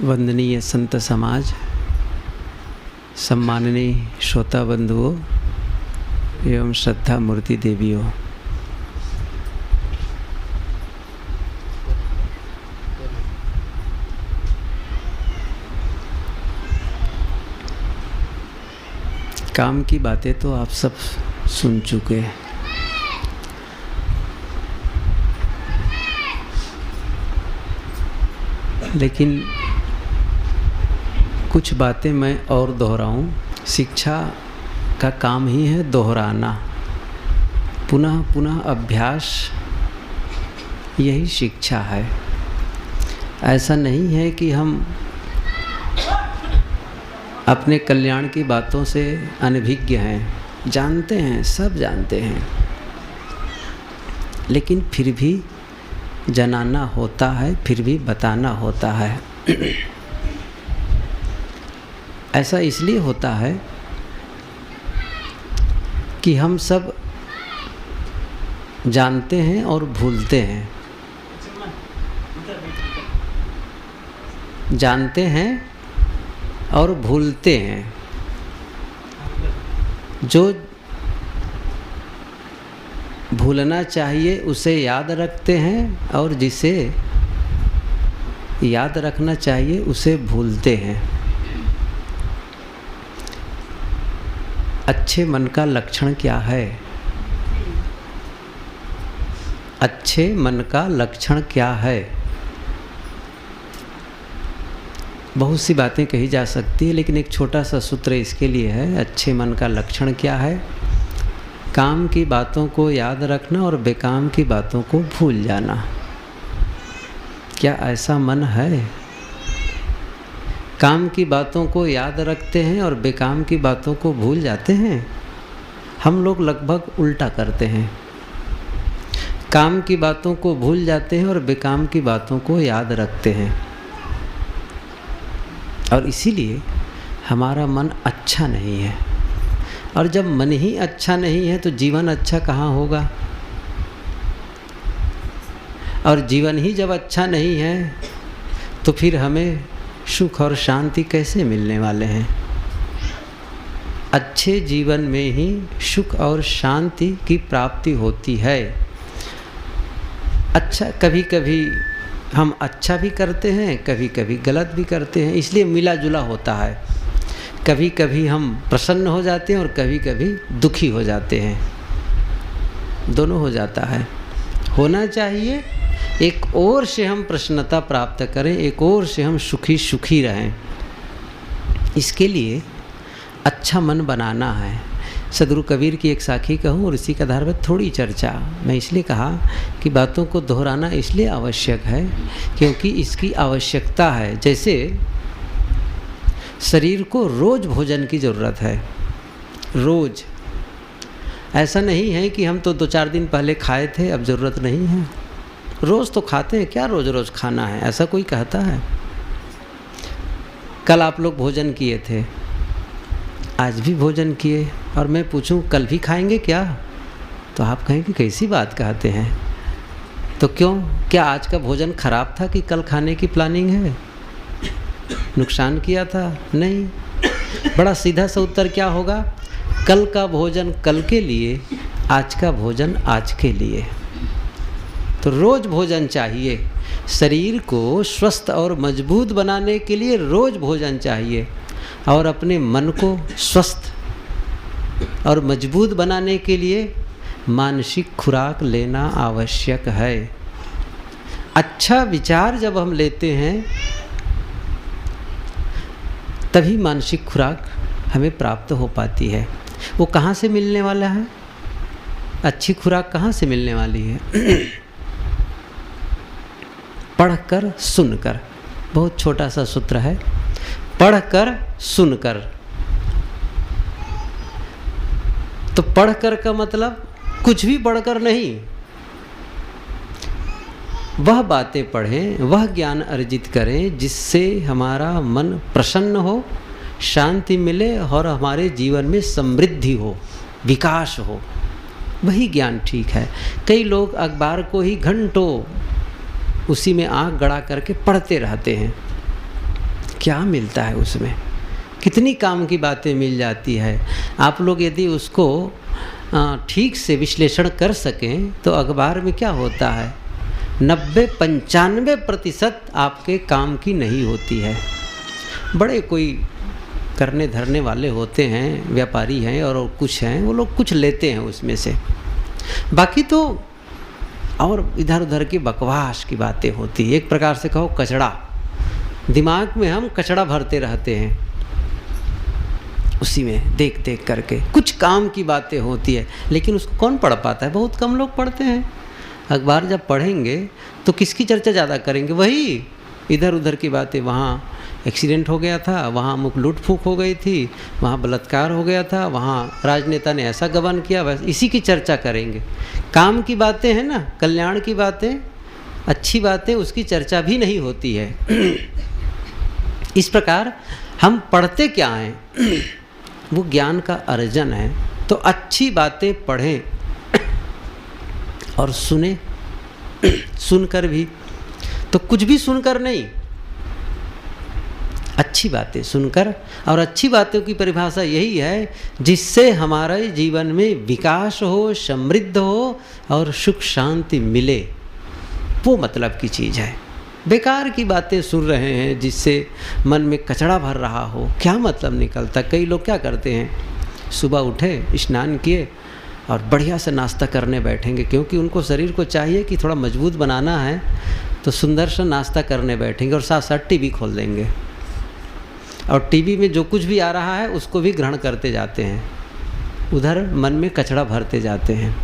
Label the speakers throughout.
Speaker 1: वंदनीय संत समाज, सम्माननीय श्रोता बंधुओं एवं श्रद्धा मूर्ति देवियों, काम की बातें तो आप सब सुन चुके हैं। लेकिन कुछ बातें मैं और दोहराऊं। शिक्षा का काम ही है दोहराना, पुनः पुनः अभ्यास, यही शिक्षा है। ऐसा नहीं है कि हम अपने कल्याण की बातों से अनभिज्ञ हैं, जानते हैं, सब जानते हैं, लेकिन फिर भी जनाना होता है, फिर भी बताना होता है। ऐसा इसलिए होता है कि हम सब जानते हैं और भूलते हैं, जानते हैं और भूलते हैं। जो भूलना चाहिए उसे याद रखते हैं और जिसे याद रखना चाहिए उसे भूलते हैं। अच्छे मन का लक्षण क्या है? अच्छे मन का लक्षण क्या है? बहुत सी बातें कही जा सकती है, लेकिन एक छोटा सा सूत्र इसके लिए है। अच्छे मन का लक्षण क्या है? काम की बातों को याद रखना और बेकाम की बातों को भूल जाना। क्या ऐसा मन है? काम की बातों को याद रखते हैं और बेकाम की बातों को भूल जाते हैं। हम लोग लगभग उल्टा करते हैं, काम की बातों को भूल जाते हैं और बेकाम की बातों को याद रखते हैं। और इसीलिए हमारा मन अच्छा नहीं है। और जब मन ही अच्छा नहीं है तो जीवन अच्छा कहाँ होगा? और जीवन ही जब अच्छा नहीं है तो फिर हमें सुख और शांति कैसे मिलने वाले हैं? अच्छे जीवन में ही सुख और शांति की प्राप्ति होती है। अच्छा, कभी कभी हम अच्छा भी करते हैं, कभी कभी गलत भी करते हैं, इसलिए मिला जुला होता है। कभी कभी हम प्रसन्न हो जाते हैं और कभी कभी दुखी हो जाते हैं, दोनों हो जाता है। होना चाहिए एक ओर से हम प्रसन्नता प्राप्त करें, एक ओर से हम सुखी सुखी रहें। इसके लिए अच्छा मन बनाना है। सदगुरु कबीर की एक साखी कहूँ और इसी के आधार पर थोड़ी चर्चा। मैं इसलिए कहा कि बातों को दोहराना इसलिए आवश्यक है क्योंकि इसकी आवश्यकता है। जैसे शरीर को रोज़ भोजन की ज़रूरत है, रोज़। ऐसा नहीं है कि हम तो 2-4 दिन पहले खाए थे, अब ज़रूरत नहीं है। रोज़ तो खाते हैं, क्या रोज़ रोज़ खाना है? ऐसा कोई कहता है? कल आप लोग भोजन किए थे, आज भी भोजन किए, और मैं पूछूं कल भी खाएंगे क्या? तो आप कहेंगे कैसी बात कहते हैं? तो क्यों? क्या आज का भोजन खराब था कि कल खाने की प्लानिंग है? नुकसान किया था? नहीं। बड़ा सीधा सा उत्तर क्या होगा? कल का भोजन कल के लिए, आज का भोजन आज के लिए। तो रोज़ भोजन चाहिए। शरीर को स्वस्थ और मजबूत बनाने के लिए रोज़ भोजन चाहिए, और अपने मन को स्वस्थ और मजबूत बनाने के लिए मानसिक खुराक लेना आवश्यक है। अच्छा विचार जब हम लेते हैं तभी मानसिक खुराक हमें प्राप्त हो पाती है। वो कहाँ से मिलने वाला है? अच्छी खुराक कहाँ से मिलने वाली है? पढ़कर सुनकर। बहुत छोटा सा सूत्र है, पढ़कर सुनकर। तो पढ़कर का मतलब कुछ भी पढ़कर नहीं, वह बातें पढ़ें, वह ज्ञान अर्जित करें जिससे हमारा मन प्रसन्न हो, शांति मिले और हमारे जीवन में समृद्धि हो, विकास हो। वही ज्ञान ठीक है। कई लोग अखबार को ही घंटों उसी में आँख गड़ा करके पढ़ते रहते हैं, क्या मिलता है उसमें, कितनी काम की बातें मिल जाती है। आप लोग यदि उसको ठीक से विश्लेषण कर सकें तो अखबार में क्या होता है, 90-95% आपके काम की नहीं होती है। बड़े कोई करने धरने वाले होते हैं, व्यापारी हैं और कुछ हैं, वो लोग कुछ लेते हैं उसमें से, बाकी तो और इधर उधर की बकवास की बातें होती है। एक प्रकार से कहो कचड़ा, दिमाग में हम कचड़ा भरते रहते हैं, उसी में देख देख करके कुछ काम की बातें होती है, लेकिन उसको कौन पढ़ पाता है, बहुत कम लोग पढ़ते हैं। अखबार जब पढ़ेंगे तो किसकी चर्चा ज़्यादा करेंगे, वही इधर उधर की बातें, वहाँ एक्सीडेंट हो गया था, वहाँ अमुक लूट फूक हो गई थी, वहाँ बलात्कार हो गया था, वहाँ राजनेता ने ऐसा गबन किया, बस इसी की चर्चा करेंगे। काम की बातें हैं ना, कल्याण की बातें, अच्छी बातें, उसकी चर्चा भी नहीं होती है। इस प्रकार हम पढ़ते क्या हैं, वो ज्ञान का अर्जन है। तो अच्छी बातें पढ़ें और सुने, सुनकर भी, तो कुछ भी सुनकर नहीं, अच्छी बातें सुनकर। और अच्छी बातों की परिभाषा यही है जिससे हमारे जीवन में विकास हो, समृद्ध हो और सुख शांति मिले, वो मतलब की चीज़ है। बेकार की बातें सुन रहे हैं जिससे मन में कचड़ा भर रहा हो, क्या मतलब निकलता। कई लोग क्या करते हैं, सुबह उठे, स्नान किए और बढ़िया से नाश्ता करने बैठेंगे, क्योंकि उनको शरीर को चाहिए कि थोड़ा मजबूत बनाना है, तो सुंदर सा नाश्ता करने बैठेंगे और साथ साथ टीवी खोल देंगे और टीवी में जो कुछ भी आ रहा है उसको भी ग्रहण करते जाते हैं, उधर मन में कचड़ा भरते जाते हैं।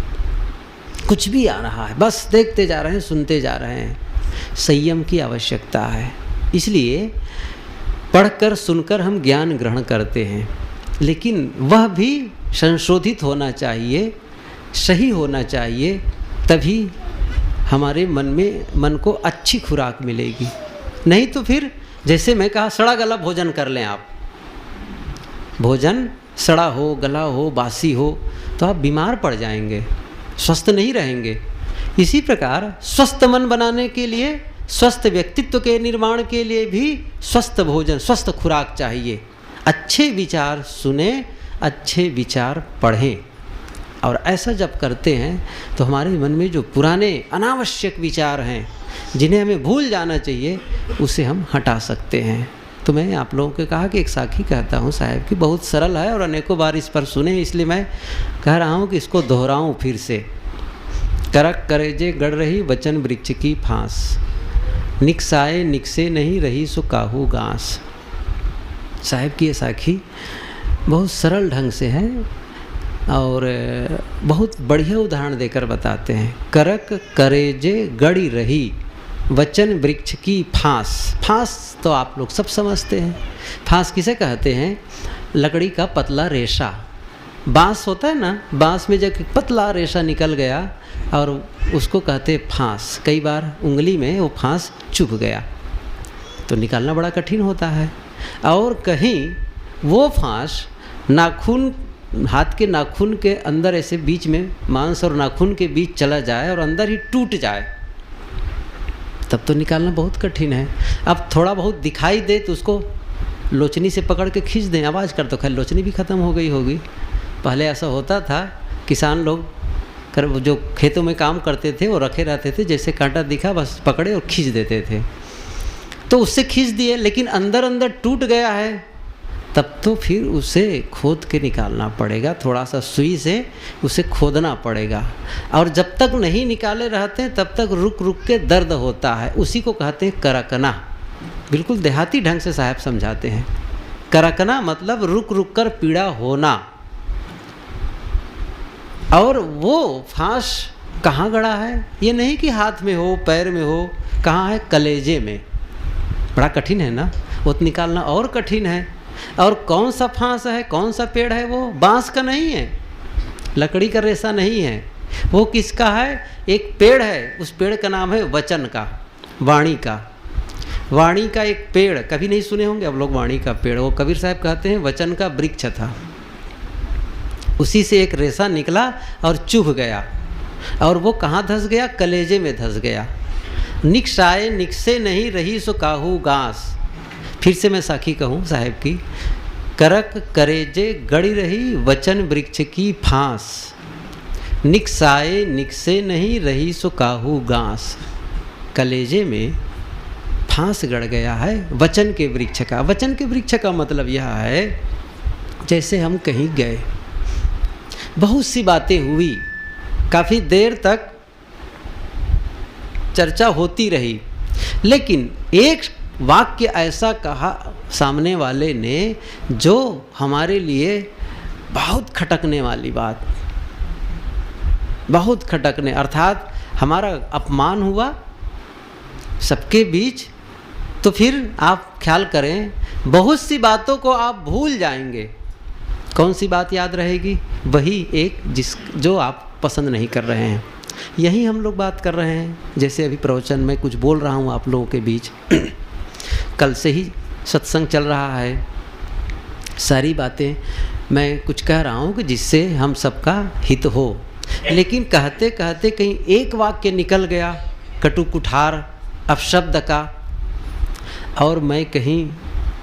Speaker 1: कुछ भी आ रहा है बस देखते जा रहे हैं, सुनते जा रहे हैं। संयम की आवश्यकता है, इसलिए पढ़कर सुनकर हम ज्ञान ग्रहण करते हैं, लेकिन वह भी संशोधित होना चाहिए, सही होना चाहिए, तभी हमारे मन को अच्छी खुराक मिलेगी। नहीं तो फिर जैसे मैं कहा, सड़ा गला भोजन कर लें आप, भोजन सड़ा हो, गला हो, बासी हो, तो आप बीमार पड़ जाएंगे, स्वस्थ नहीं रहेंगे। इसी प्रकार स्वस्थ मन बनाने के लिए, स्वस्थ व्यक्तित्व के निर्माण के लिए भी स्वस्थ भोजन, स्वस्थ खुराक चाहिए। अच्छे विचार सुने, अच्छे विचार पढ़ें, और ऐसा जब करते हैं तो हमारे मन में जो पुराने अनावश्यक विचार हैं जिन्हें हमें भूल जाना चाहिए, उसे हम हटा सकते हैं। तो मैं आप लोगों को कहा कि एक साखी कहता हूँ साहब की, बहुत सरल है और अनेकों बार इस पर सुने, इसलिए मैं कह रहा हूँ कि इसको दोहराऊँ फिर से। करक करेजे गढ़ रही वचन वृक्ष की फांस, निकसाए निकसे नहीं रही सो काहू घास। साहब की ये साखी बहुत सरल ढंग से है और बहुत बढ़िया उदाहरण देकर बताते हैं। करक करेजे गड़ी रही वचन वृक्ष की फांस। फांस तो आप लोग सब समझते हैं, फांस किसे कहते हैं, लकड़ी का पतला रेशा। बांस होता है ना, बांस में जब पतला रेशा निकल गया और उसको कहते फांस। कई बार उंगली में वो फांस चुभ गया तो निकालना बड़ा कठिन होता है, और कहीं वो फांस नाखून, हाथ के नाखून के अंदर ऐसे बीच में, मांस और नाखून के बीच चला जाए और अंदर ही टूट जाए, तब तो निकालना बहुत कठिन है। अब थोड़ा बहुत दिखाई दे तो उसको लोचनी से पकड़ के खींच दें, आवाज़ कर, तो खैर लोचनी भी ख़त्म हो गई होगी। पहले ऐसा होता था, किसान लोग जो खेतों में काम करते थे वो रखे रहते थे, जैसे कांटा दिखा बस पकड़े और खींच देते थे, तो उससे खींच दिए, लेकिन अंदर अंदर टूट गया है, तब तो फिर उसे खोद के निकालना पड़ेगा, थोड़ा सा सुई से उसे खोदना पड़ेगा, और जब तक नहीं निकाले रहते हैं तब तक रुक रुक के दर्द होता है। उसी को कहते हैं करकना। बिल्कुल देहाती ढंग से साहब समझाते हैं। करकना मतलब रुक रुक कर पीड़ा होना। और वो फांस कहाँ गड़ा है, ये नहीं कि हाथ में हो, पैर में हो, कहाँ है, कलेजे में। बड़ा कठिन है ना, वो तो निकालना और कठिन है। और कौन सा फांस है, कौन सा पेड़ है, वो बांस का नहीं है, लकड़ी का रेशा नहीं है, वो किसका है, एक पेड़ है, उस पेड़ का नाम है वचन का, वाणी का। वाणी का एक पेड़, कभी नहीं सुने होंगे अब लोग वाणी का पेड़, वो कबीर साहब कहते हैं वचन का वृक्ष था, उसी से एक रेशा निकला और चुभ गया, और वो कहाँ धंस गया, कलेजे में धंस गया। निकसाए निकसे नहीं रही सो काहू घास। फिर से मैं साखी कहूँ साहेब की, करक करेजे गड़ी रही वचन वृक्ष की फांस, निकसाए निकसे नहीं रही सो काहू गांस। कलेजे में फांस गड़ गया है वचन के वृक्ष का। वचन के वृक्ष का मतलब यह है, जैसे हम कहीं गए, बहुत सी बातें हुई, काफ़ी देर तक चर्चा होती रही, लेकिन एक वाक्य ऐसा कहा सामने वाले ने जो हमारे लिए बहुत खटकने वाली बात, बहुत खटकने, अर्थात हमारा अपमान हुआ सबके बीच। तो फिर आप ख्याल करें, बहुत सी बातों को आप भूल जाएंगे, कौन सी बात याद रहेगी? वही एक जो आप पसंद नहीं कर रहे हैं। यही हम लोग बात कर रहे हैं। जैसे अभी प्रवचन में कुछ बोल रहा हूँ आप लोगों के बीच, कल से ही सत्संग चल रहा है, सारी बातें मैं कुछ कह रहा हूँ कि जिससे हम सबका हित हो, लेकिन कहते कहते कहीं एक वाक्य निकल गया कटु कुठार अपशब्द का, और मैं कहीं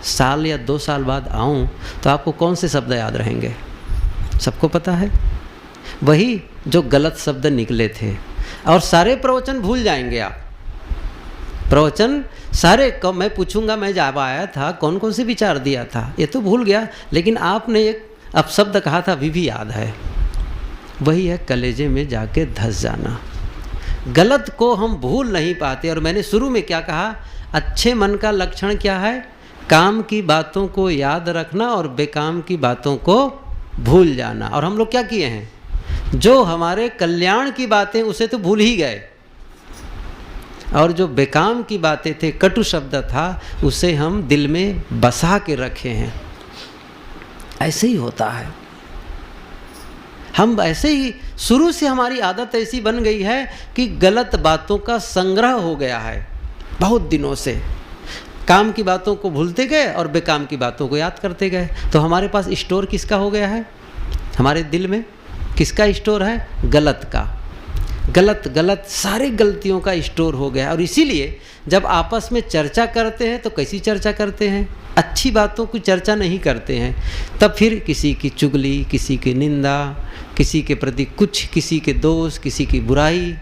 Speaker 1: साल या 2 साल बाद आऊँ तो आपको कौन से शब्द याद रहेंगे? सबको पता है, वही जो गलत शब्द निकले थे। और सारे प्रवचन भूल जाएंगे आप, प्रवचन सारे कब मैं पूछूंगा मैं जब आया था कौन कौन से विचार दिया था, ये तो भूल गया, लेकिन आपने एक अपशब्द कहा था अभी भी याद है। वही है कलेजे में जाके धंस जाना। गलत को हम भूल नहीं पाते। और मैंने शुरू में क्या कहा, अच्छे मन का लक्षण क्या है? काम की बातों को याद रखना और बेकाम की बातों को भूल जाना। और हम लोग क्या किए हैं, जो हमारे कल्याण की बातें उसे तो भूल ही गए, और जो बेकाम की बातें थे, कटु शब्द था, उसे हम दिल में बसा के रखे हैं। ऐसे ही होता है, हम ऐसे ही शुरू से हमारी आदत ऐसी बन गई है कि गलत बातों का संग्रह हो गया है बहुत दिनों से। काम की बातों को भूलते गए और बेकाम की बातों को याद करते गए। तो हमारे पास स्टोर किसका हो गया है? हमारे दिल में किसका स्टोर है? गलत का। गलत गलत सारे गलतियों का स्टोर हो गया। और इसीलिए जब आपस में चर्चा करते हैं तो कैसी चर्चा करते हैं? अच्छी बातों की चर्चा नहीं करते हैं। तब फिर किसी की चुगली, किसी की निंदा, किसी के प्रति कुछ, किसी के दोष, किसी की बुराई।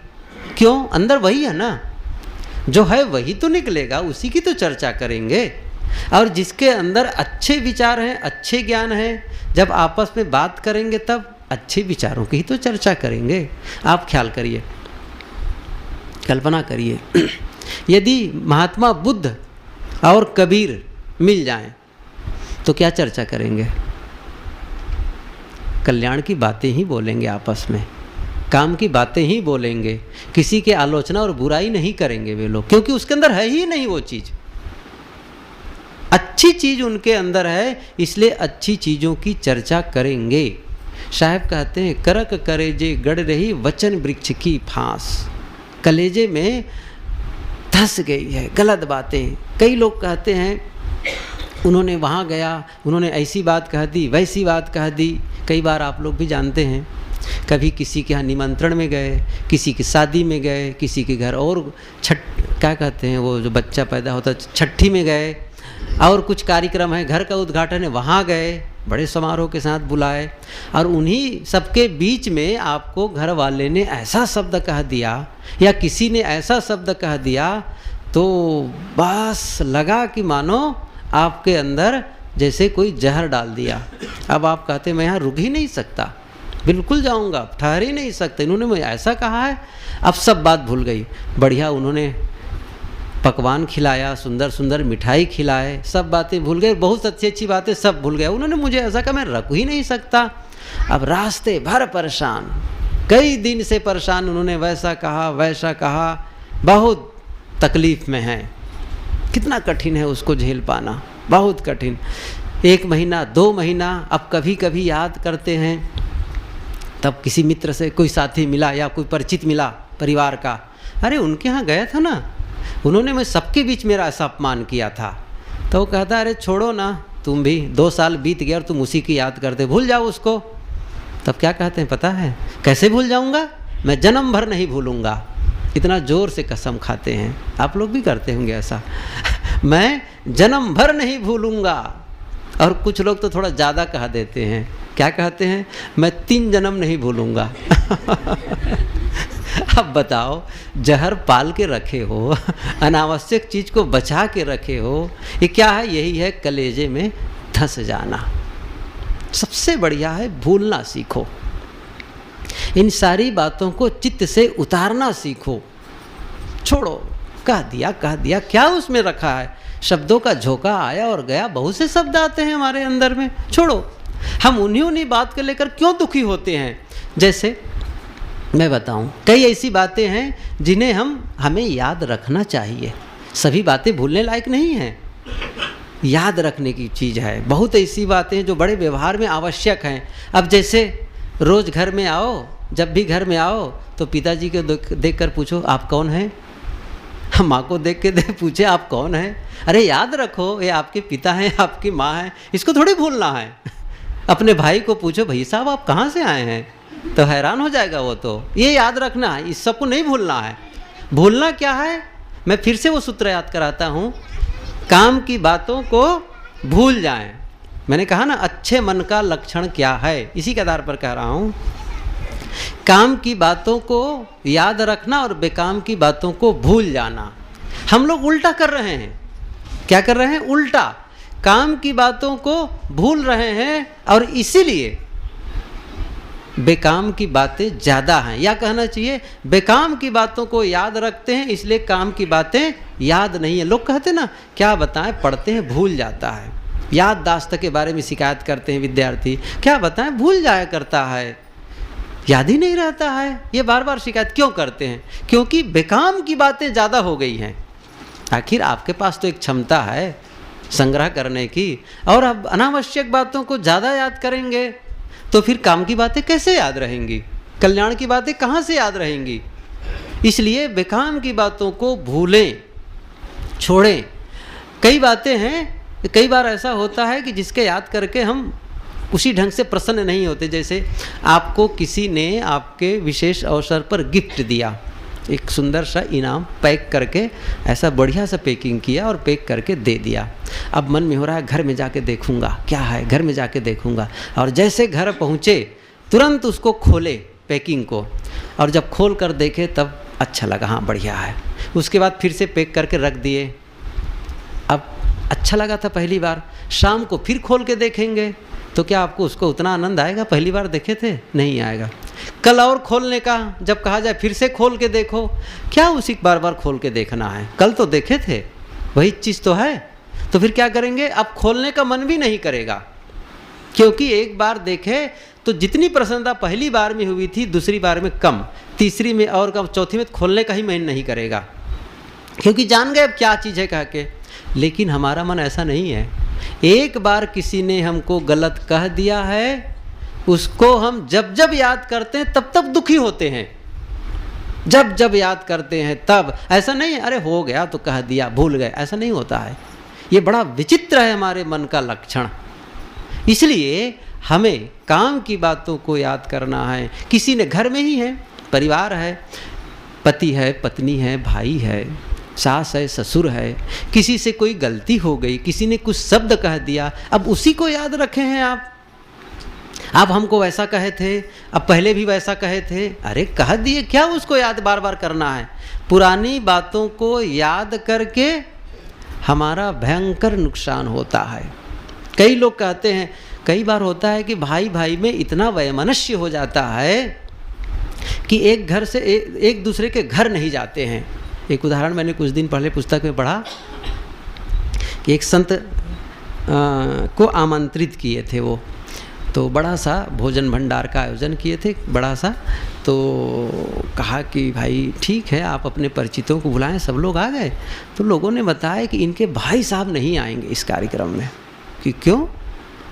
Speaker 1: क्यों? अंदर वही है ना, जो है वही तो निकलेगा, उसी की तो चर्चा करेंगे। और जिसके अंदर अच्छे विचार हैं, अच्छे ज्ञान हैं, जब आपस में बात करेंगे तब अच्छे विचारों की ही तो चर्चा करेंगे। आप ख्याल करिए, कल्पना करिए, यदि महात्मा बुद्ध और कबीर मिल जाएं तो क्या चर्चा करेंगे? कल्याण की बातें ही बोलेंगे आपस में, काम की बातें ही बोलेंगे। किसी के आलोचना और बुराई नहीं करेंगे वे लोग, क्योंकि उसके अंदर है ही नहीं वो चीज़। अच्छी चीज़ उनके अंदर है, इसलिए अच्छी चीज़ों की चर्चा करेंगे। साहब कहते हैं, करक करेजे गड़ रही वचन वृक्ष की फांस। कलेजे में धंस गई है गलत बातें। कई लोग कहते हैं उन्होंने वहाँ गया, उन्होंने ऐसी बात कह दी, वैसी बात कह दी। कई बार आप लोग भी जानते हैं, कभी किसी के यहाँ निमंत्रण में गए, किसी की शादी में गए, किसी के घर और क्या कहते हैं वो जो बच्चा पैदा होता है, छठी में गए, और कुछ कार्यक्रम है, घर का उद्घाटन है, वहाँ गए, बड़े समारोह के साथ बुलाए, और उन्हीं सबके बीच में आपको घर वाले ने ऐसा शब्द कह दिया या किसी ने ऐसा शब्द कह दिया, तो बस लगा कि मानो आपके अंदर जैसे कोई जहर डाल दिया। अब आप कहते मैं यहाँ रुक ही नहीं सकता, बिल्कुल जाऊँगा, ठहर ही नहीं सकते, इन्होंने मुझे ऐसा कहा है। अब सब बात भूल गई। बढ़िया उन्होंने पकवान खिलाया, सुंदर सुंदर मिठाई खिलाए, सब बातें भूल गए, बहुत अच्छी अच्छी बातें सब भूल गए। उन्होंने मुझे ऐसा कहा मैं रख ही नहीं सकता। अब रास्ते भर परेशान, कई दिन से परेशान, उन्होंने वैसा कहा वैसा कहा, बहुत तकलीफ़ में है। कितना कठिन है उसको झेल पाना, बहुत कठिन। 1 महीना 2 महीना, अब कभी कभी याद करते हैं, तब किसी मित्र से कोई साथी मिला या कोई परिचित मिला परिवार का, अरे उनके यहाँ गया था ना, उन्होंने मैं सबके बीच मेरा ऐसा अपमान किया था। तो वो कहता अरे छोड़ो ना, तुम भी 2 साल बीत गया और तुम उसी की याद करते, भूल जाओ उसको। तब क्या कहते हैं पता है? कैसे भूल जाऊँगा, मैं जन्म भर नहीं भूलूँगा। इतना ज़ोर से कसम खाते हैं। आप लोग भी करते होंगे ऐसा। मैं जन्म भर नहीं भूलूंगा। और कुछ लोग तो थोड़ा ज़्यादा कह देते हैं, क्या कहते हैं, मैं 3 जन्म नहीं भूलूंगा। अब बताओ, जहर पाल के रखे हो, अनावश्यक चीज़ को बचा के रखे हो, ये क्या है? यही है कलेजे में धंस जाना। सबसे बढ़िया है भूलना सीखो, इन सारी बातों को चित्त से उतारना सीखो। छोड़ो, कह दिया, क्या उसमें रखा है? शब्दों का झोंका आया और गया, बहुत से शब्द आते हैं हमारे अंदर में, छोड़ो। हम उन्हीं बात को लेकर क्यों दुखी होते हैं? जैसे मैं बताऊं, कई ऐसी बातें हैं जिन्हें हमें याद रखना चाहिए। सभी बातें भूलने लायक नहीं हैं, याद रखने की चीज़ है। बहुत ऐसी बातें हैं जो बड़े व्यवहार में आवश्यक हैं। अब जैसे रोज़ घर में आओ, जब भी घर में आओ तो पिताजी को देख कर पूछो आप कौन हैं, माँ को देख के पूछे आप कौन हैं। अरे याद रखो, ये आपके पिता हैं, आपकी माँ हैं, इसको थोड़ी भूलना है। अपने भाई को पूछो भाई साहब आप कहाँ से आए हैं, तो हैरान हो जाएगा वो। तो ये याद रखना है, इस सबको नहीं भूलना है। भूलना क्या है? मैं फिर से वो सूत्र याद कराता हूँ, काम की बातों को भूल जाएं। मैंने कहा ना, अच्छे मन का लक्षण क्या है, इसी के आधार पर कह रहा हूँ। काम की बातों को याद रखना और बेकाम की बातों को भूल जाना। हम लोग उल्टा कर रहे हैं। क्या कर रहे हैं? उल्टा। काम की बातों को भूल रहे हैं और इसीलिए बेकाम की बातें ज़्यादा हैं, या कहना चाहिए बेकाम की बातों को याद रखते हैं, इसलिए काम की बातें याद नहीं है। लोग कहते ना, क्या बताएं, पढ़ते हैं भूल जाता है। याददाश्त के बारे में शिकायत करते हैं विद्यार्थी, क्या बताएं भूल जाया करता है, याद ही नहीं रहता है। ये बार बार शिकायत क्यों करते हैं? क्योंकि बेकाम की बातें ज़्यादा हो गई हैं। आखिर आपके पास तो एक क्षमता है संग्रह करने की, और अब अनावश्यक बातों को ज़्यादा याद करेंगे तो फिर काम की बातें कैसे याद रहेंगी? कल्याण की बातें कहाँ से याद रहेंगी? इसलिए बेकाम की बातों को भूलें, छोड़ें। कई बातें हैं, कई बार ऐसा होता है कि जिसके याद करके हम उसी ढंग से प्रसन्न नहीं होते। जैसे आपको किसी ने आपके विशेष अवसर पर गिफ्ट दिया, एक सुंदर सा इनाम पैक करके, ऐसा बढ़िया सा पैकिंग किया और पैक करके दे दिया। अब मन में हो रहा है घर में जाके देखूंगा क्या है, घर में जाके देखूंगा। और जैसे घर पहुँचे तुरंत उसको खोले पैकिंग को, और जब खोल कर देखे तब अच्छा लगा, हाँ बढ़िया है। उसके बाद फिर से पैक करके रख दिए। अब अच्छा लगा था पहली बार, शाम को फिर खोल के देखेंगे तो क्या आपको उसको उतना आनंद आएगा पहली बार देखे थे? नहीं आएगा। कल और खोलने का जब कहा जाए फिर से खोल के देखो, क्या उसी बार बार खोल के देखना है? कल तो देखे थे, वही चीज़ तो है। तो फिर क्या करेंगे? अब खोलने का मन भी नहीं करेगा, क्योंकि एक बार देखे तो जितनी प्रसन्नता पहली बार में हुई थी दूसरी बार में कम, तीसरी में और कम, चौथी में खोलने का ही मन नहीं करेगा, क्योंकि जान गए अब क्या चीज़ है कह के। लेकिन हमारा मन ऐसा नहीं है। एक बार किसी ने हमको गलत कह दिया है, उसको हम जब जब याद करते हैं तब तब दुखी होते हैं, जब जब याद करते हैं तब। ऐसा नहीं है अरे हो गया तो कह दिया भूल गए, ऐसा नहीं होता है। ये बड़ा विचित्र है हमारे मन का लक्षण। इसलिए हमें काम की बातों को याद करना है। किसी ने घर में ही है, परिवार है, पति है, पत्नी है, भाई है, सास है, ससुर है, किसी से कोई गलती हो गई, किसी ने कुछ शब्द कह दिया, अब उसी को याद रखे हैं आप हमको वैसा कहे थे, अब पहले भी वैसा कहे थे, अरे कह दिए, क्या उसको याद बार बार करना है? पुरानी बातों को याद करके हमारा भयंकर नुकसान होता है। कई लोग कहते हैं, कई बार होता है कि भाई भाई में इतना वैमनस्य हो जाता है कि एक घर से एक दूसरे के घर नहीं जाते हैं। एक उदाहरण मैंने कुछ दिन पहले पुस्तक में पढ़ा कि एक संत को आमंत्रित किए थे वो, तो बड़ा सा भोजन भंडार का आयोजन किए थे, बड़ा सा। तो कहा कि भाई ठीक है आप अपने परिचितों को बुलाएं, सब लोग आ गए। तो लोगों ने बताया कि इनके भाई साहब नहीं आएंगे इस कार्यक्रम में। कि क्यों?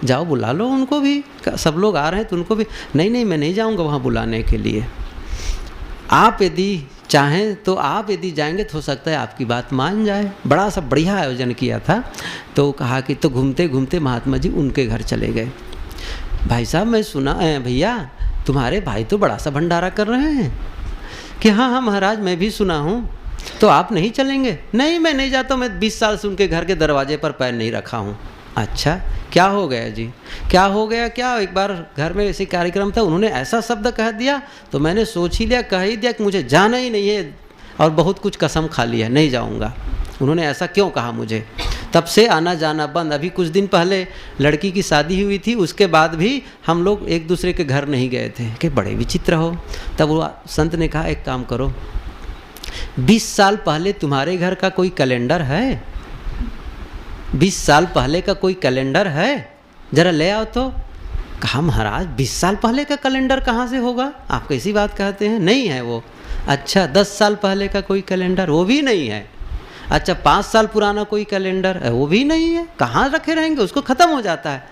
Speaker 1: जाओ बुला लो उनको भी, सब लोग आ रहे हैं तो उनको भी। नहीं मैं नहीं जाऊंगा वहाँ बुलाने के लिए, आप यदि चाहें तो आप यदि जाएंगे तो हो सकता है आपकी बात मान जाए। बड़ा सा बढ़िया आयोजन किया था। तो कहा कि तो घूमते घूमते महात्मा जी उनके घर चले गए। भाई साहब मैं सुना भैया तुम्हारे भाई तो बड़ा सा भंडारा कर रहे हैं। कि हाँ महाराज मैं भी सुना हूँ, तो आप नहीं चलेंगे? नहीं, मैं नहीं जाता, मैं 20 साल से उनके घर के दरवाजे पर पैर नहीं रखा हूँ। अच्छा, क्या हो गया जी? क्या हो गया? क्या एक बार घर में ऐसे कार्यक्रम था, उन्होंने ऐसा शब्द कह दिया तो मैंने सोच ही लिया, कह ही दिया कि मुझे जाना ही नहीं है, और बहुत कुछ कसम खा लिया, नहीं जाऊँगा। उन्होंने ऐसा क्यों कहा मुझे? तब से आना जाना बंद। अभी कुछ दिन पहले लड़की की शादी हुई थी, उसके बाद भी हम लोग एक दूसरे के घर नहीं गए थे कि बड़े विचित्र हो। तब वो संत ने कहा, एक काम करो, 20 साल पहले तुम्हारे घर का कोई कैलेंडर है? 20 साल पहले का कोई कैलेंडर है? जरा ले आओ तो। कहा, महाराज 20 साल पहले का कैलेंडर कहाँ से होगा? आप कैसी बात कहते हैं? नहीं है वो। अच्छा, 10 साल पहले का कोई कैलेंडर? वो भी नहीं है। अच्छा, 5 साल पुराना कोई कैलेंडर है? वो भी नहीं है। कहाँ रखे रहेंगे, उसको ख़त्म हो जाता है।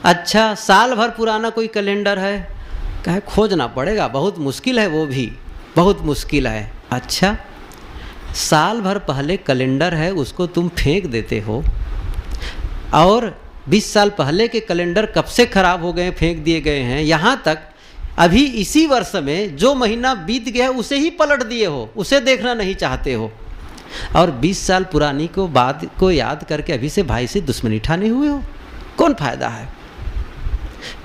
Speaker 1: अच्छा, साल भर पुराना कोई कैलेंडर है? कहे, खोजना पड़ेगा, बहुत मुश्किल है, वो भी बहुत मुश्किल है। अच्छा, साल भर पहले कैलेंडर है, उसको तुम फेंक देते हो, और 20 साल पहले के कैलेंडर कब से खराब हो गए, फेंक दिए गए हैं। यहाँ तक अभी इसी वर्ष में जो महीना बीत गया है उसे ही पलट दिए हो, उसे देखना नहीं चाहते हो, और 20 साल पुरानी को बात को याद करके अभी से भाई से दुश्मनी ठाने हुए हो। कौन फायदा है?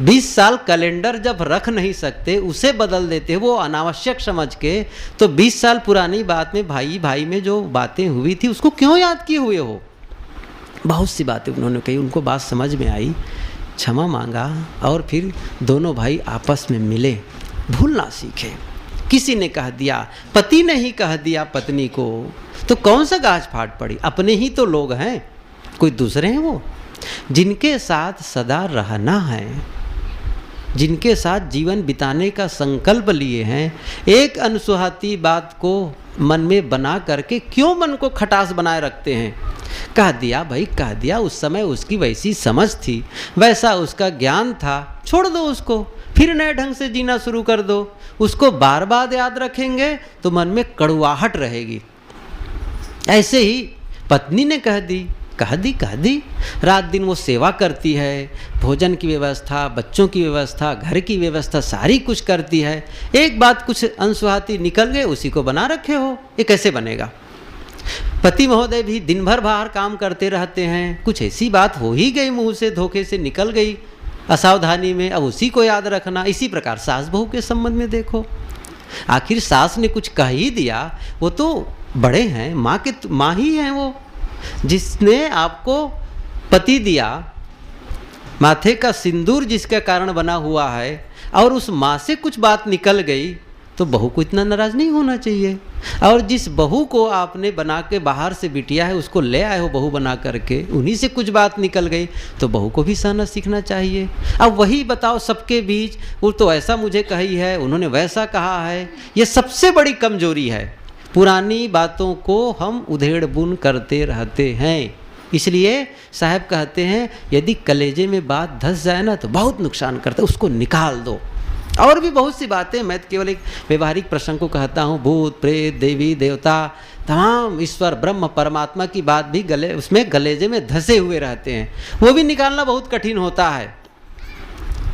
Speaker 1: 20 साल कैलेंडर जब रख नहीं सकते, उसे बदल देते हो वो अनावश्यक समझ के, तो 20 साल पुरानी बात में भाई भाई में जो बातें हुई थी उसको क्यों याद किए हुए हो? बहुत सी बातें उन्होंने कही, उनको बात समझ में आई, क्षमा मांगा, और फिर दोनों भाई आपस में मिले, भूलना सीखे। किसी ने कह दिया, पति ने ही कह दिया पत्नी को, तो कौन सा गाज फाट पड़ी? अपने ही तो लोग हैं, कोई दूसरे हैं वो? जिनके साथ सदा रहना है, जिनके साथ जीवन बिताने का संकल्प लिए हैं, एक अनसुहाती बात को मन में बना करके क्यों मन को खटास बनाए रखते हैं? कह दिया भाई, कह दिया, उस समय उसकी वैसी समझ थी, वैसा उसका ज्ञान था, छोड़ दो उसको, फिर नए ढंग से जीना शुरू कर दो। उसको बार बार याद रखेंगे तो मन में कड़वाहट रहेगी। ऐसे ही पत्नी ने कह दी, रात दिन वो सेवा करती है, भोजन की व्यवस्था, बच्चों की व्यवस्था, घर की व्यवस्था, सारी कुछ करती है। एक बात कुछ अनसुहाती निकल गए, उसी को बना रखे हो, ये कैसे बनेगा? पति महोदय भी दिन भर बाहर काम करते रहते हैं, कुछ ऐसी बात हो ही गई, मुंह से धोखे से निकल गई असावधानी में, अब उसी को याद रखना। इसी प्रकार सास बहू के संबंध में देखो, आखिर सास ने कुछ कह ही दिया, वो तो बड़े हैं, माँ ही हैं वो, जिसने आपको पति दिया, माथे का सिंदूर जिसका कारण बना हुआ है, और उस माँ से कुछ बात निकल गई तो बहू को इतना नाराज नहीं होना चाहिए। और जिस बहू को आपने बना के बाहर से बिटिया है, उसको ले आए हो बहू बना करके, उन्हीं से कुछ बात निकल गई तो बहू को भी सहना सीखना चाहिए। अब वही बताओ, सबके बीच वो तो ऐसा मुझे कही है, उन्होंने वैसा कहा है, ये सबसे बड़ी कमजोरी है। पुरानी बातों को हम उधेड़ बुन करते रहते हैं। इसलिए साहब कहते हैं, यदि कलेजे में बात धंस जाए ना तो बहुत नुकसान करता है, उसको निकाल दो। और भी बहुत सी बातें, मैं केवल एक व्यवहारिक प्रसंग को कहता हूँ, भूत प्रेत देवी देवता तमाम ईश्वर ब्रह्म परमात्मा की बात भी उसमें गलेजे में धंसे हुए रहते हैं, वो भी निकालना बहुत कठिन होता है।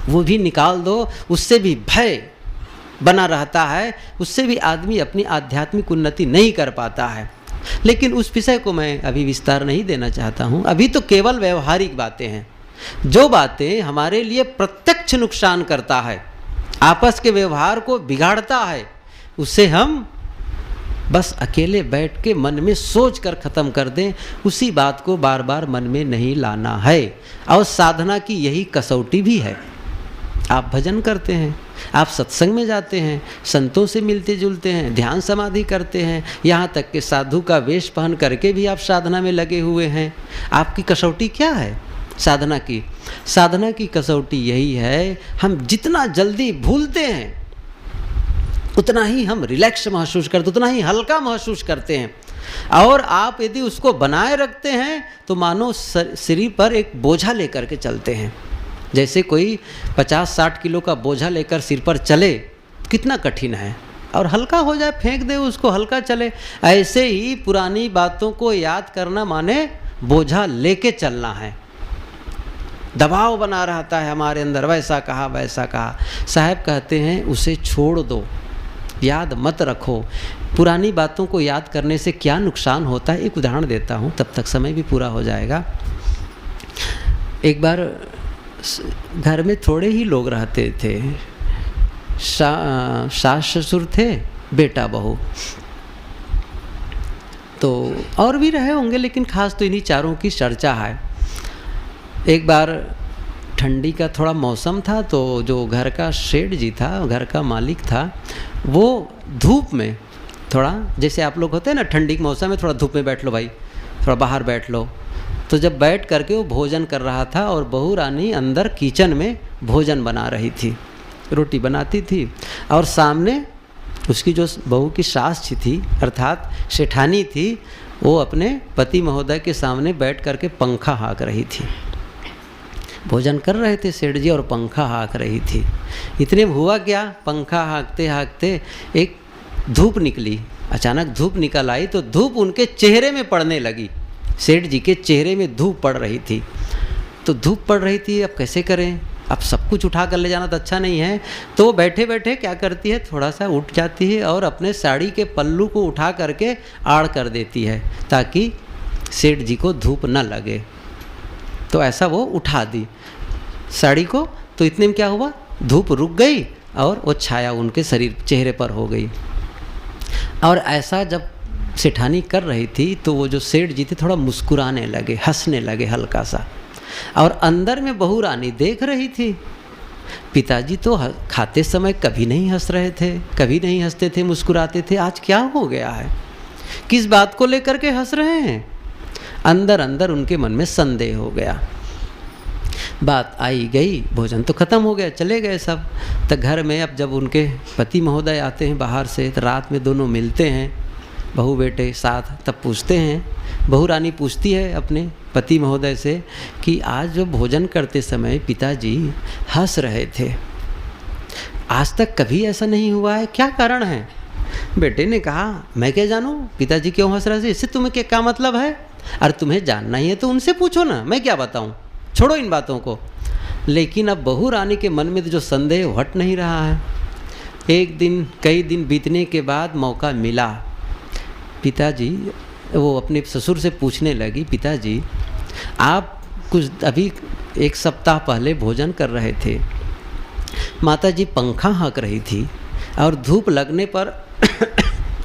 Speaker 1: वो भी निकाल दो, उससे भी भय बना रहता है, उससे भी आदमी अपनी आध्यात्मिक उन्नति नहीं कर पाता है। लेकिन उस विषय को मैं अभी विस्तार नहीं देना चाहता हूँ। अभी तो केवल व्यवहारिक बातें हैं, जो बातें हमारे लिए प्रत्यक्ष नुकसान करता है, आपस के व्यवहार को बिगाड़ता है, उससे हम बस अकेले बैठ के मन में सोच कर ख़त्म कर दें, उसी बात को बार बार मन में नहीं लाना है। और साधना की यही कसौटी भी है। आप भजन करते हैं, आप सत्संग में जाते हैं, संतों से मिलते जुलते हैं, ध्यान समाधि करते हैं, यहाँ तक कि साधु का वेश पहन करके भी आप साधना में लगे हुए हैं। आपकी कसौटी क्या है साधना की? साधना की कसौटी यही है, हम जितना जल्दी भूलते हैं उतना ही हम रिलैक्स महसूस करते, उतना ही हल्का महसूस करते हैं। और आप यदि उसको बनाए रखते हैं तो मानो शरीर पर एक बोझा लेकर के चलते हैं। जैसे कोई 50-60 किलो का बोझा लेकर सिर पर चले, कितना कठिन है, और हल्का हो जाए, फेंक दे उसको, हल्का चले। ऐसे ही पुरानी बातों को याद करना माने बोझा लेके चलना है। दबाव बना रहता है हमारे अंदर, वैसा कहा वैसा कहा। साहब कहते हैं उसे छोड़ दो, याद मत रखो। पुरानी बातों को याद करने से क्या नुकसान होता है, एक उदाहरण देता हूँ, तब तक समय भी पूरा हो जाएगा। एक बार घर में थोड़े ही लोग रहते थे, सास ससुर थे, बेटा बहू, तो और भी रहे होंगे लेकिन खास तो इन्हीं चारों की चर्चा है। एक बार ठंडी का थोड़ा मौसम था, तो जो घर का सेठ जी था, घर का मालिक था, वो धूप में थोड़ा, जैसे आप लोग होते हैं ना ठंडी के मौसम में थोड़ा धूप में बैठ लो भाई, थोड़ा बाहर बैठ लो, तो जब बैठ करके वो भोजन कर रहा था और बहू रानी अंदर किचन में भोजन बना रही थी, रोटी बनाती थी, और सामने उसकी जो बहू की सास थी अर्थात सेठानी थी, वो अपने पति महोदय के सामने बैठ करके पंखा हाँक रही थी। भोजन कर रहे थे सेठ जी और पंखा हाँक रही थी। इतने में हुआ क्या, पंखा हाँकते हाँकते एक धूप निकली, अचानक धूप निकल आई, तो धूप उनके चेहरे में पड़ने लगी। सेठ जी के चेहरे में धूप पड़ रही थी। तो धूप पड़ रही थी, अब कैसे करें, अब सब कुछ उठा कर ले जाना तो अच्छा नहीं है, तो वो बैठे बैठे क्या करती है, थोड़ा सा उठ जाती है और अपने साड़ी के पल्लू को उठा करके आड़ कर देती है ताकि सेठ जी को धूप न लगे। तो ऐसा वो उठा दी साड़ी को, तो इतने में क्या हुआ, धूप रुक गई और वो छाया उनके शरीर चेहरे पर हो गई। और ऐसा जब सेठानी कर रही थी तो वो जो सेठ जी थे थोड़ा मुस्कुराने लगे, हंसने लगे हल्का सा, और अंदर में बहू रानी देख रही थी। पिताजी तो खाते समय कभी नहीं हंस रहे थे, कभी नहीं हंसते थे, मुस्कुराते थे, आज क्या हो गया है, किस बात को लेकर के हंस रहे हैं। अंदर अंदर उनके मन में संदेह हो गया। बात आई गई, भोजन तो ख़त्म हो गया, चले गए सब। तो घर में अब जब उनके पति महोदय आते हैं बाहर से, तो रात में दोनों मिलते हैं बहू बेटे साथ, तब पूछते हैं, बहू रानी पूछती है अपने पति महोदय से कि आज जो भोजन करते समय पिताजी हंस रहे थे, आज तक कभी ऐसा नहीं हुआ है, क्या कारण है। बेटे ने कहा, मैं क्या जानूँ पिताजी क्यों हंस रहे थे, इससे तुम्हें क्या मतलब है, अरे तुम्हें जानना ही है तो उनसे पूछो ना, मैं क्या बताऊँ, छोड़ो इन बातों को। लेकिन अब बहू रानी के मन में तो जो संदेह हट नहीं रहा है। एक दिन कई दिन बीतने के बाद मौका मिला, पिताजी वो अपने ससुर से पूछने लगी, पिताजी आप कुछ अभी एक सप्ताह पहले भोजन कर रहे थे, माताजी पंखा हाँक रही थी और धूप लगने पर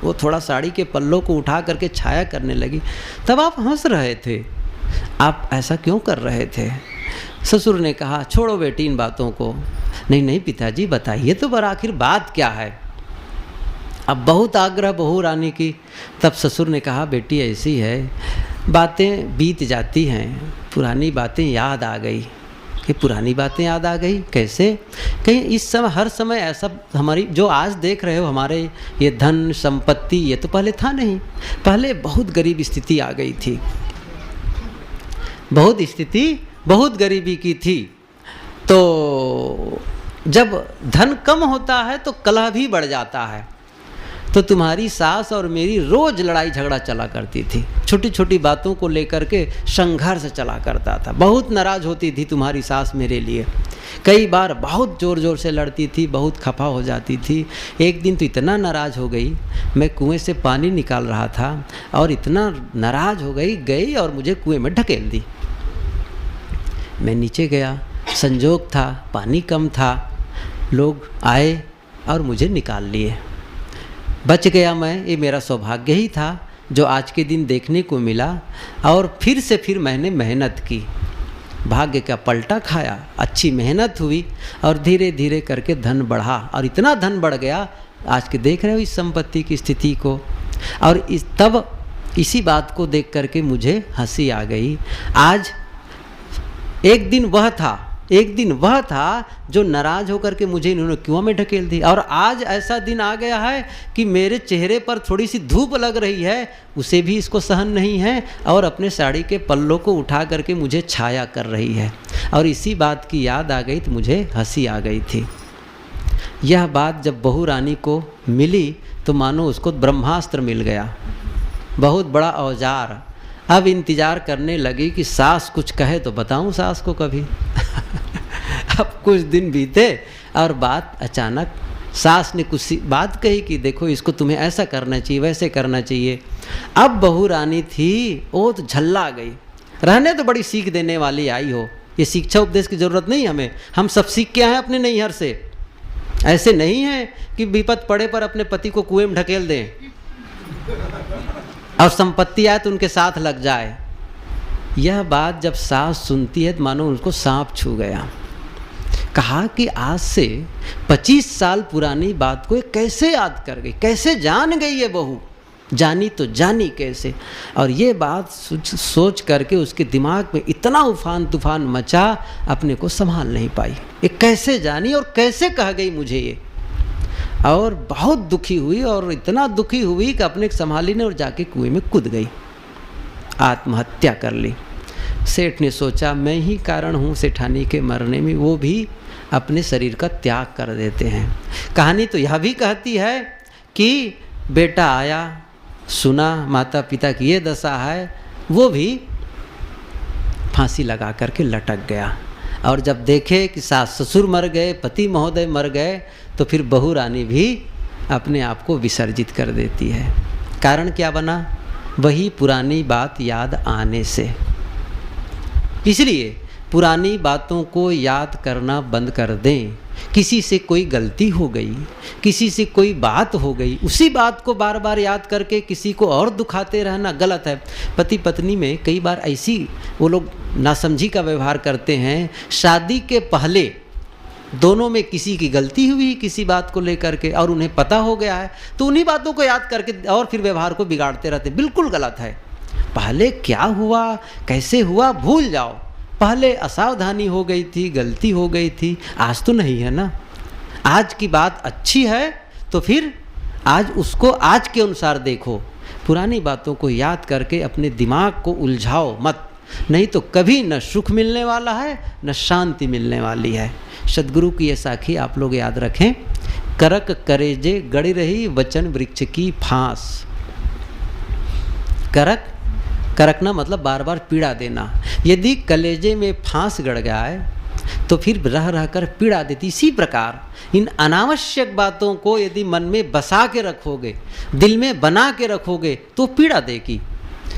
Speaker 1: वो थोड़ा साड़ी के पल्लों को उठा करके छाया करने लगी, तब आप हंस रहे थे, आप ऐसा क्यों कर रहे थे। ससुर ने कहा, छोड़ो बेटी इन बातों को। नहीं नहीं पिताजी बताइए तो पर आखिर बात क्या है। अब बहुत आग्रह बहू रानी की, तब ससुर ने कहा, बेटी ऐसी है, बातें बीत जाती हैं, पुरानी बातें याद आ गई। कि पुरानी बातें याद आ गई कैसे, कहीं इस समय हर समय ऐसा हमारी जो आज देख रहे हो हमारे ये धन संपत्ति, ये तो पहले था नहीं, पहले बहुत गरीब स्थिति आ गई थी, बहुत गरीबी की थी। तो जब धन कम होता है तो कलह भी बढ़ जाता है। तो तुम्हारी सास और मेरी रोज लड़ाई झगड़ा चला करती थी, छोटी छोटी बातों को लेकर के संघर्ष चला करता था। बहुत नाराज़ होती थी तुम्हारी सास मेरे लिए, कई बार बहुत ज़ोर ज़ोर से लड़ती थी, बहुत खफा हो जाती थी। एक दिन तो इतना नाराज़ हो गई, मैं कुएं से पानी निकाल रहा था और इतना नाराज़ हो गई और मुझे कुएं में ढकेल दी। मैं नीचे गया, संजोग था पानी कम था, लोग आए और मुझे निकाल लिए, बच गया मैं। ये मेरा सौभाग्य ही था जो आज के दिन देखने को मिला। और फिर मैंने मेहनत की, भाग्य का पलटा खाया, अच्छी मेहनत हुई और धीरे धीरे करके धन बढ़ा और इतना धन बढ़ गया, आज के देख रहे हो इस संपत्ति की स्थिति को। और तब इसी बात को देख करके मुझे हंसी आ गई। आज एक दिन वह था जो नाराज़ होकर के मुझे इन्होंने कुआं में ढकेल दी, और आज ऐसा दिन आ गया है कि मेरे चेहरे पर थोड़ी सी धूप लग रही है, उसे भी इसको सहन नहीं है और अपने साड़ी के पल्लों को उठा करके मुझे छाया कर रही है। और इसी बात की याद आ गई तो मुझे हंसी आ गई थी। यह बात जब बहू रानी को मिली तो मानो उसको ब्रह्मास्त्र मिल गया, बहुत बड़ा औजार। अब इंतज़ार करने लगी कि सास कुछ कहे तो बताऊं सास को कभी। अब कुछ दिन बीते और बात अचानक सास ने कुछ बात कही कि देखो इसको तुम्हें ऐसा करना चाहिए, वैसे करना चाहिए। अब बहू रानी थी, वो तो झल्ला गई। रहने तो बड़ी सीख देने वाली आई हो, ये शिक्षा उपदेश की ज़रूरत नहीं हमें, हम सब सीख के आए अपने नैहर से। ऐसे नहीं है कि विपत पड़े पर अपने पति को कुएं में ढकेल दें और संपत्ति आए तो उनके साथ लग जाए। यह बात जब सास सुनती है तो मानो उनको सांप छू गया। कहा कि आज से 25 साल पुरानी बात को कैसे याद कर गई, कैसे जान गई ये बहू, जानी तो जानी कैसे। और ये बात सोच करके उसके दिमाग में इतना उफान तूफान मचा, अपने को संभाल नहीं पाई। ये कैसे जानी और कैसे कह गई मुझे ये, और बहुत दुखी हुई, और इतना दुखी हुई कि अपने संभाली ने और जाके कुएं में कूद गई, आत्महत्या कर ली। सेठ ने सोचा मैं ही कारण हूँ सेठानी के मरने में, वो भी अपने शरीर का त्याग कर देते हैं। कहानी तो यह भी कहती है कि बेटा आया, सुना माता पिता की ये दशा है, वो भी फांसी लगा करके लटक गया। और जब देखे कि सास ससुर मर गए, पति महोदय मर गए, तो फिर बहू रानी भी अपने आप को विसर्जित कर देती है। कारण क्या बना? वही पुरानी बात याद आने से। इसलिए पुरानी बातों को याद करना बंद कर दें। किसी से कोई गलती हो गई, किसी से कोई बात हो गई, उसी बात को बार बार याद करके किसी को और दुखाते रहना गलत है। पति पत्नी में कई बार ऐसी वो लोग नासमझी का व्यवहार करते हैं। शादी के पहले दोनों में किसी की गलती हुई किसी बात को लेकर के, और उन्हें पता हो गया है, तो उन्हीं बातों को याद करके और फिर व्यवहार को बिगाड़ते रहते। बिल्कुल गलत है। पहले क्या हुआ, कैसे हुआ, भूल जाओ। पहले असावधानी हो गई थी, गलती हो गई थी, आज तो नहीं है ना। आज की बात अच्छी है तो फिर आज उसको आज के अनुसार देखो। पुरानी बातों को याद करके अपने दिमाग को उलझाओ मत, नहीं तो कभी न सुख मिलने वाला है न शांति मिलने वाली है। सद्गुरु की ये साखी आप लोग याद रखें। करक करेजे गड़ी रही वचन वृक्ष की फांस। करकना मतलब बार बार पीड़ा देना। यदि कलेजे में फांस गड़ गया है तो फिर रह रह कर पीड़ा देती। इसी प्रकार इन अनावश्यक बातों को यदि मन में बसा के रखोगे, दिल में बना के रखोगे, तो पीड़ा देगी।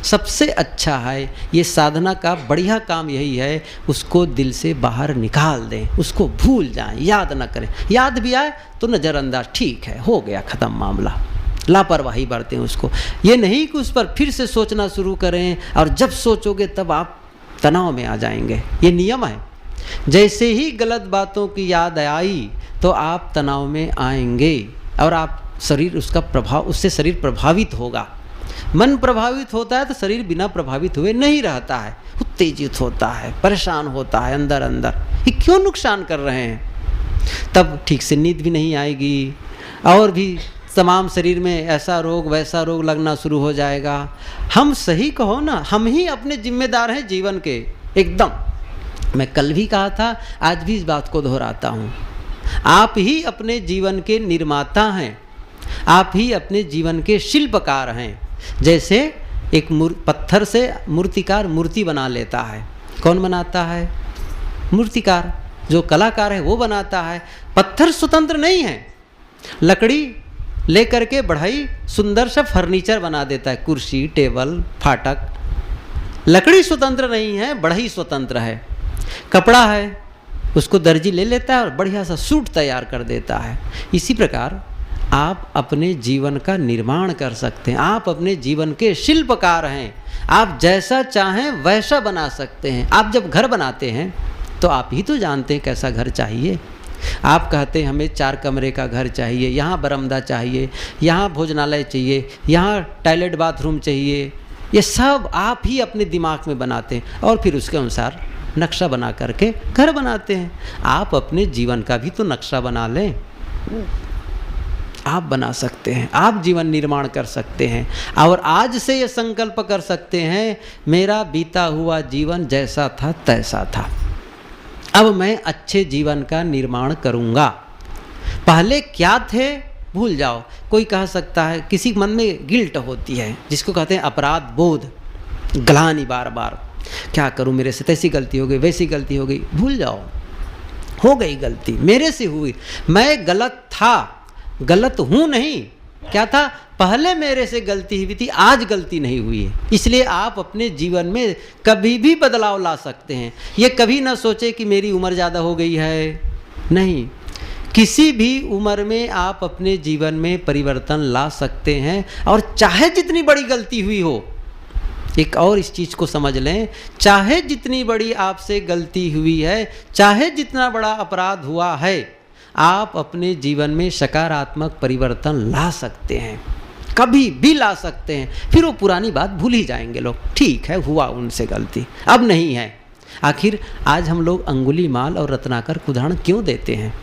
Speaker 1: सबसे अच्छा है ये साधना का बढ़िया काम यही है, उसको दिल से बाहर निकाल दें, उसको भूल जाएं, याद न करें। याद भी आए तो नज़रअंदाज, ठीक है, हो गया, ख़त्म मामला। लापरवाही बरतें उसको। ये नहीं कि उस पर फिर से सोचना शुरू करें, और जब सोचोगे तब आप तनाव में आ जाएंगे। ये नियम है। जैसे ही गलत बातों की याद आई तो आप तनाव में आएंगे, और आप शरीर उसका प्रभाव, उससे शरीर प्रभावित होगा। मन प्रभावित होता है तो शरीर बिना प्रभावित हुए नहीं रहता है, उत्तेजित होता है, परेशान होता है अंदर अंदर। ये क्यों नुकसान कर रहे हैं? तब ठीक से नींद भी नहीं आएगी, और भी तमाम शरीर में ऐसा रोग वैसा रोग लगना शुरू हो जाएगा। हम सही कहो ना, हम ही अपने जिम्मेदार हैं जीवन के एकदम। मैं कल भी कहा था, आज भी इस बात को दोहराता हूँ। आप ही अपने जीवन के निर्माता हैं, आप ही अपने जीवन के शिल्पकार हैं। जैसे एक पत्थर से मूर्तिकार मूर्ति बना लेता है। कौन बनाता है? मूर्तिकार, जो कलाकार है वो बनाता है। पत्थर स्वतंत्र नहीं है। लकड़ी लेकर के बढ़ाई सुंदर सा फर्नीचर बना देता है, कुर्सी, टेबल, फाटक। लकड़ी स्वतंत्र नहीं है, बढ़ई स्वतंत्र है। कपड़ा है, उसको दर्जी ले लेता है और बढ़िया सा सूट तैयार कर देता है। इसी प्रकार आप अपने जीवन का निर्माण कर सकते हैं। आप अपने जीवन के शिल्पकार हैं। आप जैसा चाहें वैसा बना सकते हैं। आप जब घर बनाते हैं तो आप ही तो जानते हैं कैसा घर चाहिए। आप कहते हैं हमें 4 कमरे का घर चाहिए, यहाँ बरामदा चाहिए, यहाँ भोजनालय चाहिए, यहाँ टॉयलेट बाथरूम चाहिए। ये सब आप ही अपने दिमाग में बनाते हैं और फिर उसके अनुसार नक्शा बना करके घर बनाते हैं। आप अपने जीवन का भी तो नक्शा बना लें। आप बना सकते हैं, आप जीवन निर्माण कर सकते हैं, और आज से ये संकल्प कर सकते हैं, मेरा बीता हुआ जीवन जैसा था तैसा था, अब मैं अच्छे जीवन का निर्माण करूँगा। पहले क्या थे भूल जाओ। कोई कह सकता है, किसी मन में गिल्ट होती है जिसको कहते हैं अपराध बोध, ग्लानि बार बार, क्या करूँ, मेरे से तैसी गलती हो गई, वैसी गलती हो गई। भूल जाओ, हो गई गलती, मेरे से हुई, मैं गलत था, गलत हूँ नहीं, क्या था, पहले मेरे से गलती हुई थी, आज गलती नहीं हुई है। इसलिए आप अपने जीवन में कभी भी बदलाव ला सकते हैं। ये कभी ना सोचे कि मेरी उम्र ज़्यादा हो गई है, नहीं, किसी भी उम्र में आप अपने जीवन में परिवर्तन ला सकते हैं। और चाहे जितनी बड़ी गलती हुई हो, एक और इस चीज़ को समझ लें, चाहे जितनी बड़ी आपसे गलती हुई है, चाहे जितना बड़ा अपराध हुआ है, आप अपने जीवन में सकारात्मक परिवर्तन ला सकते हैं, कभी भी ला सकते हैं। फिर वो पुरानी बात भूल ही जाएंगे लोग, ठीक है हुआ उनसे गलती, अब नहीं है। आखिर आज हम लोग अंगुलीमाल और रत्नाकर को उदाहरण क्यों देते हैं?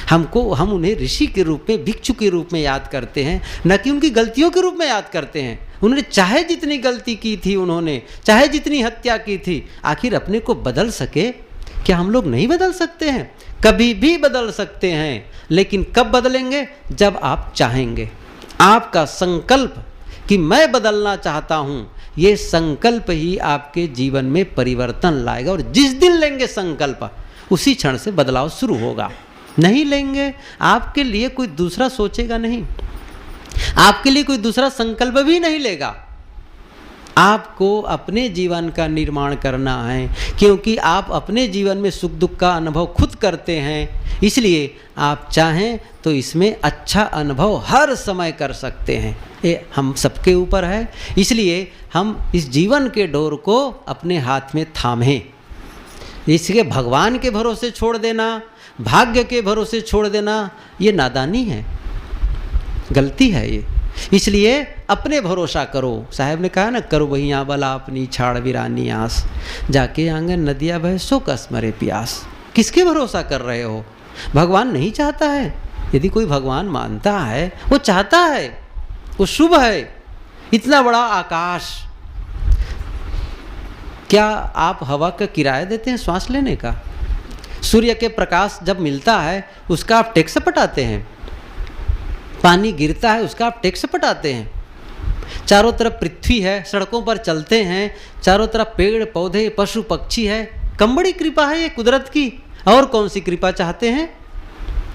Speaker 1: हम उन्हें ऋषि के रूप में, भिक्षु के रूप में याद करते हैं, न कि उनकी गलतियों के रूप में याद करते हैं। उन्होंने चाहे जितनी गलती की थी, उन्होंने चाहे जितनी हत्या की थी, आखिर अपने को बदल सके? क्या हम लोग नहीं बदल सकते हैं? कभी भी बदल सकते हैं, लेकिन कब बदलेंगे? जब आप चाहेंगे। आपका संकल्प कि मैं बदलना चाहता हूँ, ये संकल्प ही आपके जीवन में परिवर्तन लाएगा। और जिस दिन लेंगे संकल्प, उसी क्षण से बदलाव शुरू होगा। नहीं लेंगे, आपके लिए कोई दूसरा सोचेगा नहीं, आपके लिए कोई दूसरा संकल्प भी नहीं लेगा। आपको अपने जीवन का निर्माण करना है, क्योंकि आप अपने जीवन में सुख दुख का अनुभव खुद करते हैं। इसलिए आप चाहें तो इसमें अच्छा अनुभव हर समय कर सकते हैं। ये हम सबके ऊपर है। इसलिए हम इस जीवन के डोर को अपने हाथ में थामें। इसके भगवान के भरोसे छोड़ देना, भाग्य के भरोसे छोड़ देना, ये नादानी है, गलती है ये। इसलिए अपने भरोसा करो। साहब ने कहा ना, करो वही बला अपनी छाड़ वीरानी आस, जाके आंगन नदिया बहे सो कस मरे प्यास। किसके भरोसा कर रहे हो? भगवान नहीं चाहता है? यदि कोई भगवान मानता है, वो चाहता है, वो शुभ है। इतना बड़ा आकाश, क्या आप हवा का किराया देते हैं श्वास लेने का? सूर्य के प्रकाश जब मिलता है, उसका आप टैक्स पटाते हैं। पानी गिरता है, उसका आप टैक्स पटाते हैं। चारों तरफ पृथ्वी है, सड़कों पर चलते हैं, चारों तरफ पेड़ पौधे पशु पक्षी है। कम बड़ी कृपा है ये कुदरत की? और कौन सी कृपा चाहते हैं?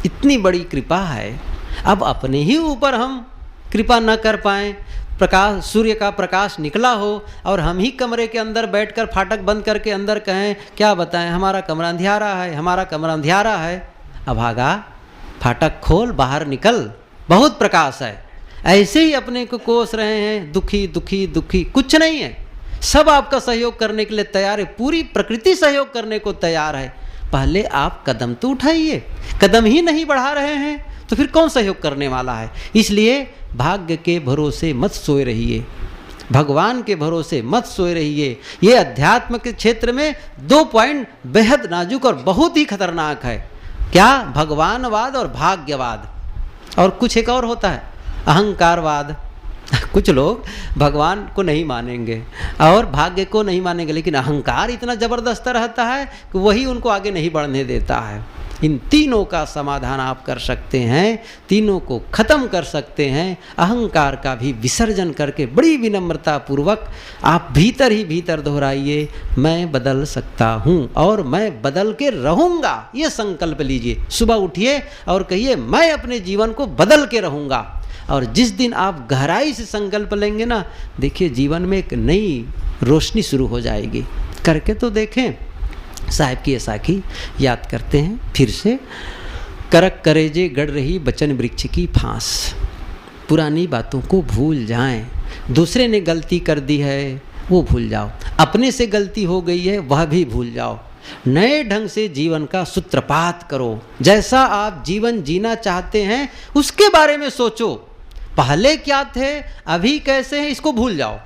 Speaker 1: इतनी बड़ी कृपा है। अब अपने ही ऊपर हम कृपा न कर पाएँ, प्रकाश, सूर्य का प्रकाश निकला हो और हम ही कमरे के अंदर बैठकर फाटक बंद करके अंदर कहें, क्या बताएं, हमारा कमरा अंधियारा है, हमारा कमरा अंधियारा है। अभागा, फाटक खोल, बाहर निकल, बहुत प्रकाश है। ऐसे ही अपने को कोस रहे हैं, दुखी दुखी दुखी, कुछ नहीं है। सब आपका सहयोग करने के लिए तैयार है, पूरी प्रकृति सहयोग करने को तैयार है। पहले आप कदम तो उठाइए। कदम ही नहीं बढ़ा रहे हैं तो फिर कौन सहयोग करने वाला है? इसलिए भाग्य के भरोसे मत सोए रहिए, भगवान के भरोसे मत सोए रहिए। ये अध्यात्म के क्षेत्र में 2 पॉइंट बेहद नाजुक और बहुत ही खतरनाक है। क्या? भगवानवाद और भाग्यवाद। और कुछ एक और होता है, अहंकारवाद। कुछ लोग भगवान को नहीं मानेंगे और भाग्य को नहीं मानेंगे, लेकिन अहंकार इतना ज़बरदस्त रहता है कि वही उनको आगे नहीं बढ़ने देता है। इन तीनों का समाधान आप कर सकते हैं, तीनों को ख़त्म कर सकते हैं। अहंकार का भी विसर्जन करके बड़ी विनम्रता पूर्वक आप भीतर ही भीतर दोहराइए, मैं बदल सकता हूँ और मैं बदल के रहूँगा। ये संकल्प लीजिए। सुबह उठिए और कहिए, मैं अपने जीवन को बदल के रहूँगा। और जिस दिन आप गहराई से संकल्प लेंगे ना, देखिए जीवन में एक नई रोशनी शुरू हो जाएगी। करके तो देखें। साहब की साखी याद करते हैं फिर से, करक करेजे गढ़ रही बचन वृक्ष की फांस। पुरानी बातों को भूल जाएं। दूसरे ने गलती कर दी है वो भूल जाओ, अपने से गलती हो गई है वह भी भूल जाओ। नए ढंग से जीवन का सूत्रपात करो। जैसा आप जीवन जीना चाहते हैं उसके बारे में सोचो। पहले क्या थे, अभी कैसे हैं, इसको भूल जाओ।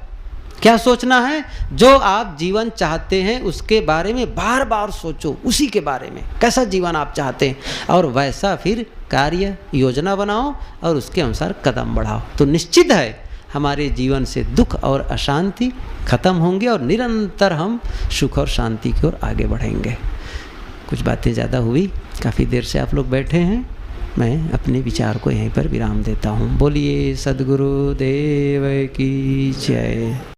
Speaker 1: क्या सोचना है? जो आप जीवन चाहते हैं उसके बारे में बार बार सोचो, उसी के बारे में, कैसा जीवन आप चाहते हैं, और वैसा फिर कार्य योजना बनाओ और उसके अनुसार कदम बढ़ाओ। तो निश्चित है हमारे जीवन से दुख और अशांति खत्म होंगे और निरंतर हम सुख और शांति की ओर आगे बढ़ेंगे। कुछ बातें ज़्यादा हुई, काफ़ी देर से आप लोग बैठे हैं, मैं अपने विचार को यहीं पर विराम देता हूँ। बोलिए सद्गुरु देव की जय।